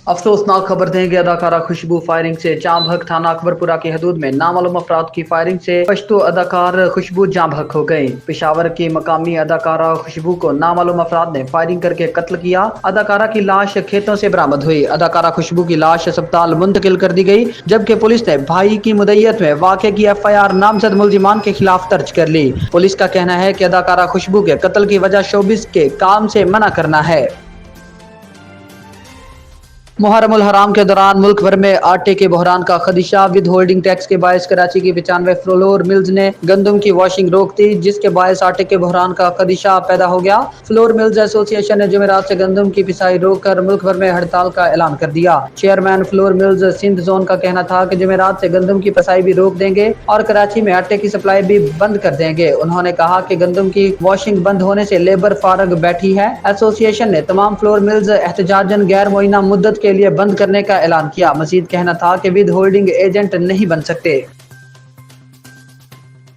अफसोसनाक खबर दें कि अदाकारा खुशबू फायरिंग से जाँ बहक थाना अकबरपुरा की हदूद में नामालूम अफराद की फायरिंग से पश्तो अदाकार खुशबू जाँ बहक हो गई। पेशावर की मकामी अदाकारा खुशबू को नामालूम अफराद ने फायरिंग करके कत्ल किया। अदाकारा की लाश खेतों से बरामद हुई। अदाकारा खुशबू की लाश अस्पताल मुंतकिल कर दी गई, जबकि पुलिस ने भाई की मुद्दत में वाक़े की FIR नामजद मुल्जिमान के खिलाफ दर्ज कर ली। पुलिस का कहना है कि अदाकारा खुशबू के कत्ल की वजह शोबिस के काम से मना करना है। मुहर्रम उल हराम के दौरान मुल्क भर में आटे के बहरान का खदशा। विद होल्डिंग टैक्स के बायस कराची की 95 फ्लोर मिल्स ने गंदम की वॉशिंग रोक दी, जिसके बायस आटे के बहरान का खदशा पैदा हो गया। फ्लोर मिल्स एसोसिएशन ने जुमेरात से गंदम की पिसाई रोक कर मुल्क भर में हड़ताल का ऐलान कर दिया। Chairman flour mills Sindh zone का कहना था कि जुमेरात से गंदम की पिसाई भी रोक देंगे और कराची में आटे की सप्लाई भी बंद कर देंगे। उन्होंने कहा कि गंदम की वॉशिंग बंद होने से लेबर फारग बैठी है। एसोसिएशन ने तमाम फ्लोर मिल्स एहतजाजन गैर मुइना मुद्दत के लिए बंद करने का ऐलान किया। मजीद कहना था कि विद होल्डिंग एजेंट नहीं बन सकते।